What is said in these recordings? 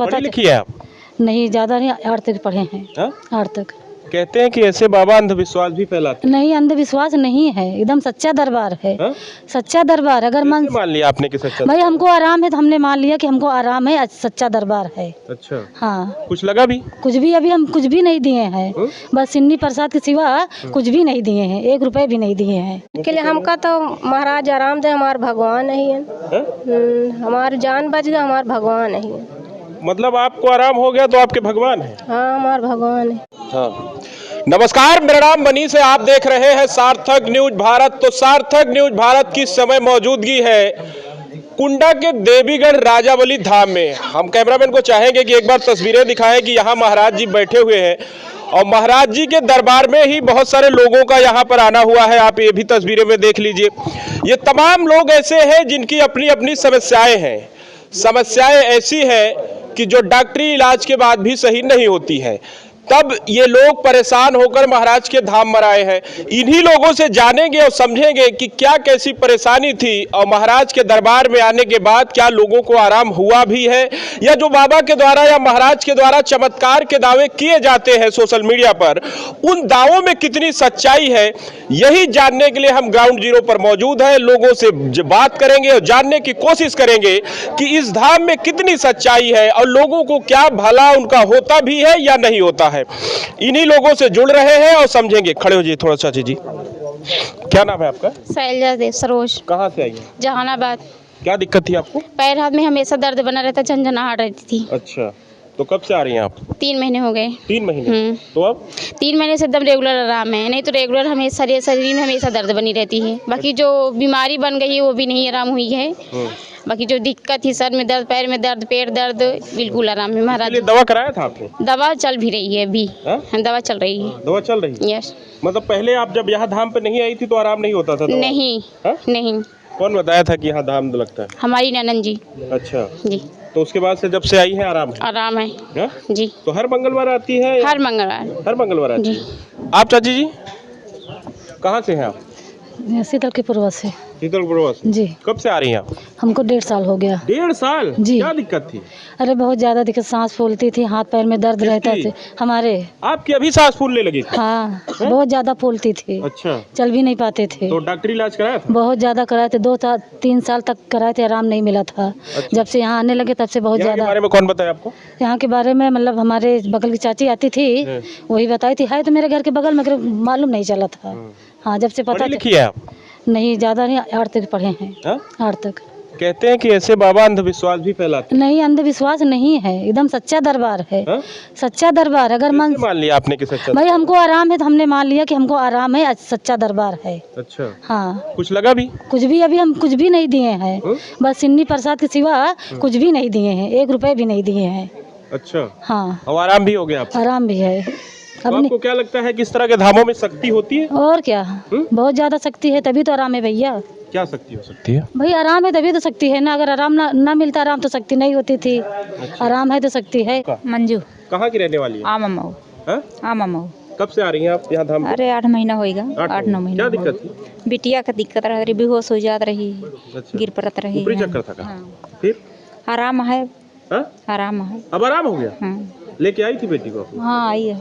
पढ़ी लिखी है आप? नहीं, ज़्यादा नहीं, 8 तक पढ़े हैं। हाँ? 8 तक। कहते हैं कि ऐसे बाबा अंधविश्वास भी फैलाते हैं। नहीं, अंधविश्वास नहीं है, एकदम सच्चा दरबार है। हाँ? सच्चा दरबार अगर मन कैसे मान लिया आपने कि सच्चा? भाई हमको आराम है तो हमने मान लिया कि हमको आराम है, आज सच्चा दरबार है। अच्छा, हाँ, कुछ लगा भी? कुछ भी अभी हम कुछ भी नहीं दिए हैं, बस सिन्नी प्रसाद के सिवा कुछ भी नहीं दिए हैं, 1 रुपए भी नहीं दिए हैं। के लिए हमका तो महाराज आराम दे, हमारे भगवान नहीं है। हमारी जान बच गया, हमारे भगवान नहीं है। मतलब आपको आराम हो गया तो आपके भगवान है? हाँ, हमारे भगवान है। हाँ। नमस्कार, मेरा नाम मनीष है, आप देख रहे हैं सार्थक न्यूज भारत। तो सार्थक न्यूज भारत की समय मौजूदगी है कुंडा के देवीगढ़ राजावली धाम में। हम कैमरामैन को चाहेंगे कि एक बार तस्वीरें दिखाएं कि यहाँ महाराज जी बैठे हुए हैं और महाराज जी के दरबार में ही बहुत सारे लोगों का यहाँ पर आना हुआ है। आप ये भी तस्वीरें में देख लीजिए। ये तमाम लोग ऐसे हैं जिनकी अपनी अपनी समस्याएं हैं। समस्याएं ऐसी हैं कि जो डॉक्टरी इलाज के बाद भी सही नहीं होती है। तब ये लोग परेशान होकर महाराज के धाम में आए हैं। इन्हीं लोगों से जानेंगे और समझेंगे कि क्या कैसी परेशानी थी और महाराज के दरबार में आने के बाद क्या लोगों को आराम हुआ भी है, या जो बाबा के द्वारा या महाराज के द्वारा चमत्कार के दावे किए जाते हैं सोशल मीडिया पर, उन दावों में कितनी सच्चाई है। यही जानने के लिए हम ग्राउंड जीरो पर मौजूद हैं। लोगों से बात करेंगे और जानने की कोशिश करेंगे कि इस धाम में कितनी सच्चाई है और लोगों को क्या भला उनका होता भी है या नहीं होता है। इन्हीं लोगों से जुड़ रहे हैं और समझेंगे। खड़े हो जी थोड़ा सा जी। क्या नाम है आपका? शैलजा देव सरोज। कहाँ से आई है? जहानाबाद। क्या दिक्कत थी आपको? पैर हाथ में हमेशा दर्द बना रहता, झंझनाहट रहती थी। अच्छा, तो कब से आ रही हैं आप? 3 महीने हो गए। 3 महीने? तो अब 3 महीने से एकदम रेगुलर आराम है, नहीं तो रेगुलर हमेशा शरीर में हमेशा दर्द बनी रहती है। बाकी जो बीमारी बन गई है वो भी नहीं आराम हुई है। बाकी जो दिक्कत थी, सर में दर्द, पैर में दर्द, पेट दर्द, बिल्कुल आराम है महाराज। दवा कराया था आपने? दवा चल भी रही है अभी। दवा चल रही है। दवा चल रही है? यस। मतलब पहले आप जब यहाँ धाम पे नहीं आई थी तो आराम नहीं होता था? नहीं। नहीं। कौन बताया था कि यहाँ धाम लगता है? हमारी ननद जी। अच्छा जी। तो उसके बाद से जब से आई है आराम है? आराम है जी। तो हर मंगलवार आती है? हर मंगलवार। हर मंगलवार आती है। आप चाची जी कहाँ से हैं आप? शीतलपुरवा से। शीतलपुरवा से जी। कब से आ रही हैं आप? हमको 1.5 साल हो गया। 1.5 साल जी। क्या दिक्कत थी? अरे बहुत ज्यादा दिक्कत, सांस फूलती थी, हाथ पैर में दर्द रहता था हमारे। आपकी अभी सांस फूलने लगी? हाँ, बहुत ज्यादा फूलती थी। अच्छा, चल भी नहीं पाते थे। तो डॉक्टरी इलाज कराया था? बहुत ज्यादा कराए थे, 2-3 साल तक कराए थे, आराम नहीं मिला था। अच्छा। जब से यहाँ आने लगे तब से बहुत ज्यादा। बारे में कौन बताया आपको? यहाँ के बारे में मतलब हमारे बगल की चाची आती थी, वही बताई थी। है तो मेरे घर के बगल में, मालूम नहीं चला था। हाँ, जब से पता है। नहीं, ज़्यादा नहीं, 8 तक पढ़े हैं। 8 तक। कहते हैं कि ऐसे बाबा अंधविश्वास भी फैलाते हैं। नहीं, अंधविश्वास नहीं है, एकदम सच्चा दरबार है। सच्चा दरबार अगर मन मान लिया आपने कि सच्चा? भाई हमको आराम है तो हमने मान लिया कि हमको आराम है, आज सच्चा दरबार है। अच्छा। हाँ, कुछ लगा भी? कुछ भी अभी हम कुछ भी नहीं दिए हैं, बस सिन्नी प्रसाद के सिवा कुछ भी नहीं दिए हैं, 1 रुपए भी नहीं दिए हैं। अच्छा। हाँ, और आराम भी हो गया आपको? आराम भी है। तो आपको क्या लगता है कि इस तरह के धामों में शक्ति होती है? और क्या, बहुत ज्यादा शक्ति है, तभी तो आराम है भैया। क्या शक्ति हो सकती है? भाई आराम है तभी तो शक्ति है ना। अगर आराम ना मिलता आराम तो शक्ति नहीं होती थी। अच्छा। आराम है तो शक्ति है। मंजू। कहाँ की रहने वाली है? आमामऊ। कब से आ रही हैं आप यहाँ धाम? अरे 8 महीना होएगा, 8-9 महीना। क्या दिक्कत थी? बिटिया का दिक्कत रही, बेहोश हो जात रही। अच्छा। गिर पड़त रही। ऊपरी चक्कर था? हाँ। फिर आराम है। आराम है। अब आराम हो गया? लेके आई थी बेटी को? हाँ, आई है।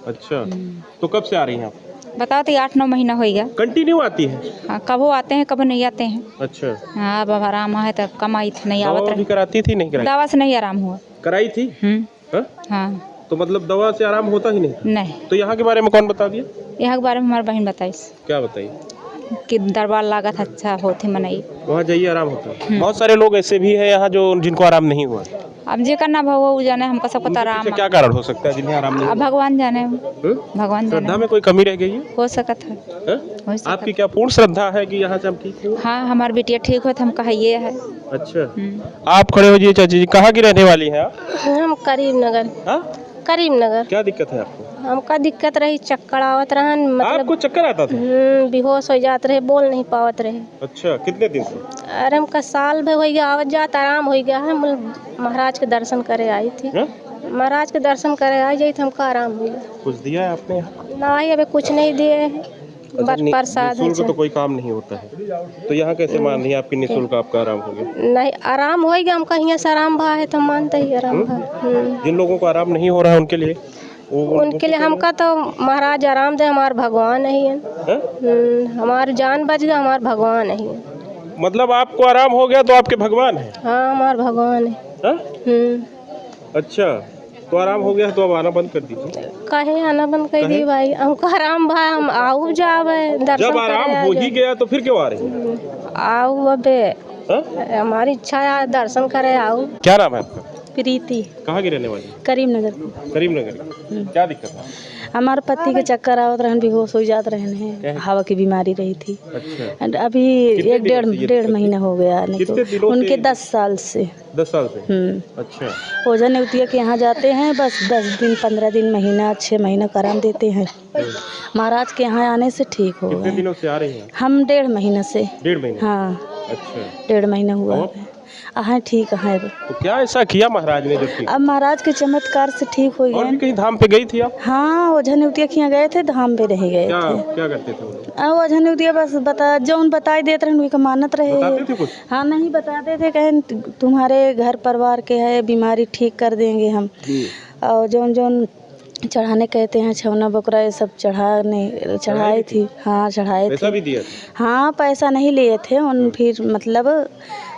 अच्छा, तो कब से आ रही हैं आप? बताओ तो 8-9 महीना होएगा। कंटिन्यू आती है? हाँ, कबो आते हैं, कबो नहीं आते हैं। अच्छा। हाँ, अब आराम है तो कमाई नहीं आवत रही। कराती थी? नहीं कराई? दवा से नहीं आराम हुआ। कराई थी? हाँ। तो मतलब दवा से आराम होता ही नहीं? नहीं। तो यहाँ के बारे में कौन बता दिया? यहाँ के बारे में हमारी बहन बताई। क्या बताई? कि दरबार लागत अच्छा होती मनाई, वहाँ जाइए आराम होता है। बहुत सारे लोग ऐसे भी हैं यहाँ जो जिनको आराम नहीं हुआ। अब जे करना भगवान जाने, हमको सब पता। आराम क्या कारण हो सकता है जिन्हें आराम नहीं? अब भगवान जाने, भगवान जाने। श्रद्धा में कोई कमी रह गई है? हो सकता है। आपकी क्या पूर्ण श्रद्धा है कि यहाँ से हम ठीक हो? हाँ, हमारी बेटिया ठीक हो तो हम कहिए है। अच्छा। आप खड़े हो जी चाची जी, कहाँ की रहने वाली हैं आप? हम करीमनगर। करीमनगर। क्या दिक्कत है आपको? हमका दिक्कत रही, चक्कर आवत रहन, मतलब आपको चक्कर आता था? बेहोश हो जात रहे, बोल नहीं पावत रहे। अच्छा, कितने दिन से? अरे हमका साल भर हो गया, आवत जात आराम हो गया है। महाराज के दर्शन करे आई थी। महाराज के दर्शन करे आई जाई तो हमका आराम हो गया। कुछ दिया है आपने? नहीं, अभी कुछ नहीं दिए हैं। प्रसाद है। निःशुल्क तो कोई काम नहीं होता है, तो यहाँ कैसे मान रही है आपकी निःशुल्क आपका आराम हो गया? नहीं आराम हो गया, हम कहीं से आराम भा है तो मानते ही आराम भा। जिन लोगों को आराम नहीं हो रहा है उनके लिए उनके लिए हमका तो महाराज आराम दे, हमारे भगवान नहीं है। हमारी जान बच गया, हमारे भगवान नहीं है। मतलब आपको आराम हो गया तो आपके भगवान है? हाँ हमारे भगवान है। अच्छा, तो आराम हो गया तो अब आना बंद कर दीजिए। कहे आना बंद कर दी भाई, हमको आराम भाई, हम आऊ जावे दर्शन जब आराम हो ही गया तो फिर क्यों आ रही हैं? आओ अबे, हमारी इच्छा है दर्शन करे आओ। क्या नाम है आपका? प्रीति, कहाँ की रहने वाली? करीमनगर। करीमनगर। क्या दिक्कत है? हमारे पति के चक्कर आवत रहन, बेहोश हो जाते रहने हैं, हवा की बीमारी रही थी। अच्छा, एंड अभी कितने एक दिनों से ये डेढ़ दिक्कत महीना हो गया आने कितने को। दिनों उनके से? 10 साल से। 10 साल से? अच्छा, ओझा नेवतिया के यहाँ जाते हैं, बस 10 दिन 15 दिन महीना 6 महीना का आराम देते हैं। महाराज के यहाँ आने से ठीक हो कितने गए। दिनों से आ रही हैं? हम 1.5 महीना से। 1.5 महीने? हाँ, अच्छा, 1.5 महीना हुआ और? है। हाँ ठीक है। तो क्या ऐसा किया महाराज ने जो ठीक? अब महाराज के चमत्कार से ठीक हो और भी गए। कहीं धाम पे गई थी आप? हाँ, ओझा नेवतिया के यहाँ गए थे, धाम पे नहीं गए क्या थे। क्या करते थे वो लोग? ओझा नेवतिया बस बता जौन बताई देते रहे, उनकी मानत रहे। बताते थे कुछ? हाँ नहीं बताते थे, कहें तुम्हारे घर परिवार के है बीमारी ठीक कर देंगे हम। और जौन जौन चढ़ाने कहते हैं, छौना बकरा ये सब चढ़ाई थी। हाँ चढ़ाए पैसा थे। भी दिया? हाँ पैसा नहीं लिए थे उन, फिर मतलब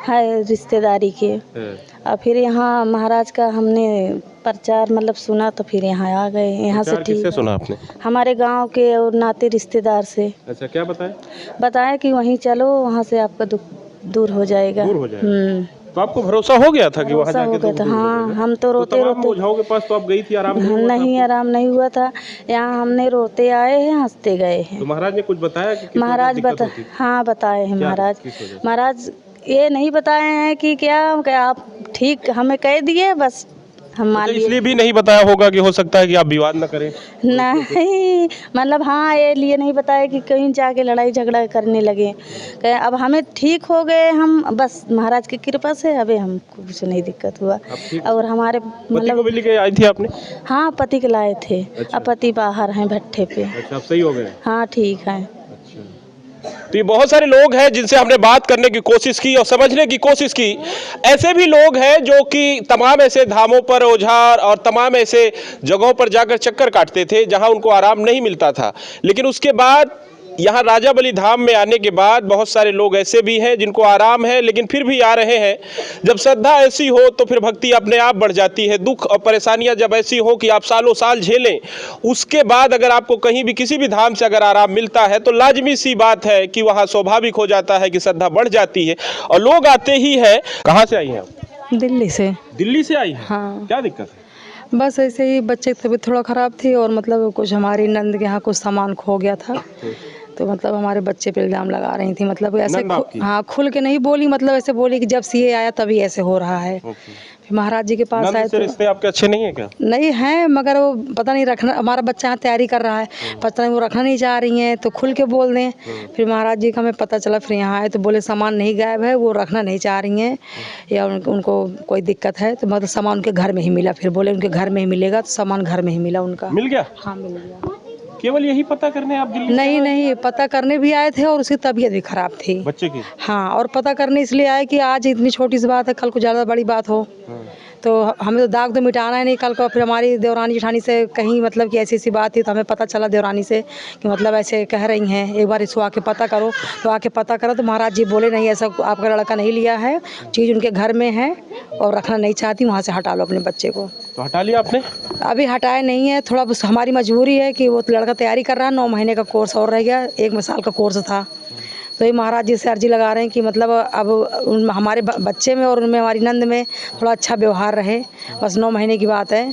है रिश्तेदारी के। और फिर यहाँ महाराज का हमने प्रचार मतलब सुना, तो फिर यहाँ आ गए। यहाँ से किससे ठीक सुना आपने? हमारे गांव के और नाते रिश्तेदार से अच्छा, क्या बताया? बताया कि वहीं चलो, वहाँ से आपका दुख दूर हो जाएगा। दूर हो जाएगा। तो आपको भरोसा हो गया था कि वहाँ भरोसा हो जाके गया तो था। दूर हो हाँ जाएगा? हम तो रोते तमाम रोते ओझाओं के पास तो आप गई थी, आराम नहीं हुआ था नहीं, आपको? आराम नहीं हुआ था। यहाँ हमने रोते आए हैं, हंसते गए हैं। तो महाराज ने कुछ बताया कि किस वजह से महाराज दिक्कत होती? हाँ बताए हैं क्या? महाराज। किस वजह से? महाराज ये नहीं बताए हैं कि क्या आप ठीक हमें कह दिए, बस हम मान अच्छा, लिए। इसलिए भी नहीं बताया होगा कि हो सकता है कि आप विवाद न करें? नहीं मतलब हाँ, ये लिए नहीं बताया कि कहीं जाके लड़ाई झगड़ा करने लगे। अब हमें ठीक हो गए हम, बस महाराज की कृपा से अभी हमको कुछ नहीं दिक्कत हुआ। और हमारे पति को मतलब भी लेके आई थी आपने? हाँ पति के लाए थे। अच्छा। अब पति बाहर हैं भट्ठे पे। अच्छा, अब सही हो गए? हाँ ठीक है। तो ये बहुत सारे लोग हैं जिनसे हमने बात करने की कोशिश की और समझने की कोशिश की। ऐसे भी लोग हैं जो कि तमाम ऐसे धामों पर ओझा और तमाम ऐसे जगहों पर जाकर चक्कर काटते थे जहां उनको आराम नहीं मिलता था, लेकिन उसके बाद यहाँ राजाबली धाम में आने के बाद बहुत सारे लोग ऐसे भी हैं जिनको आराम है लेकिन फिर भी आ रहे हैं। जब श्रद्धा ऐसी हो तो फिर भक्ति अपने आप बढ़ जाती है। दुख और परेशानियां जब ऐसी हो कि आप सालों साल झेलें, उसके बाद अगर आपको कहीं भी किसी भी धाम से अगर आराम मिलता है तो लाजमी सी बात है कि वहाँ स्वाभाविक हो जाता है कि श्रद्धा बढ़ जाती है और लोग आते ही है। कहाँ से आई हैं आप? दिल्ली से। दिल्ली से आई हैं? हाँ। क्या दिक्कत है? बस ऐसे ही बच्चे की तबीयत थोड़ा ख़राब थी और मतलब कुछ हमारी नंद के यहाँ कुछ सामान खो गया था, तो मतलब हमारे बच्चे पे इल्ज़ाम लगा रही थी। मतलब ऐसे नंद आपकी? हाँ खुल के नहीं बोली, मतलब ऐसे बोली कि जब सीए आया तभी ऐसे हो रहा है। फिर महाराज जी के पास नंद आए से तो रिश्ते आपके अच्छे नहीं है क्या? नहीं है, मगर वो पता नहीं रखना, हमारा बच्चा यहाँ तैयारी कर रहा है, पता नहीं वो रखना नहीं चाह रही हैं, तो खुल के बोल दें। फिर महाराज जी का हमें पता चला, फिर यहाँ आए तो बोले सामान नहीं गायब है, वो रखना नहीं चाह रही हैं या उनको कोई दिक्कत है, तो मतलब सामान उनके घर में ही मिला। फिर बोले उनके घर में ही मिलेगा, तो सामान घर में ही मिला उनका। मिल गया? हाँ मिल गया। केवल यही पता करने आप दिल्ली? नहीं नहीं, पता करने भी आए थे और उसकी तबीयत भी खराब थी बच्चे की? हाँ, और पता करने इसलिए आए कि आज इतनी छोटी सी बात है, कल को ज़्यादा बड़ी बात हो, तो हमें तो दाग तो मिटाना है नहीं कल को। फिर हमारी देवरानी जेठानी से कहीं मतलब कि ऐसी बात थी, तो हमें पता चला देवरानी से कि मतलब ऐसे कह रही हैं, एक बार इसको आके पता करो। तो आके पता करो तो महाराज जी बोले नहीं, ऐसा आपका लड़का नहीं लिया है, चीज़ उनके घर में है और रखना नहीं चाहती, वहाँ से हटा लो अपने बच्चे को। तो हटा लिया आपने? अभी हटाया नहीं है, थोड़ा बस हमारी मजबूरी है कि वो लड़का तैयारी कर रहा है, 9 महीने का कोर्स और रह गया, 1 साल का कोर्स था। तो ये महाराज जी से अर्जी लगा रहे हैं कि मतलब अब हमारे बच्चे में और उनमें हमारी नंद में थोड़ा अच्छा व्यवहार रहे, बस 9 महीने की बात है।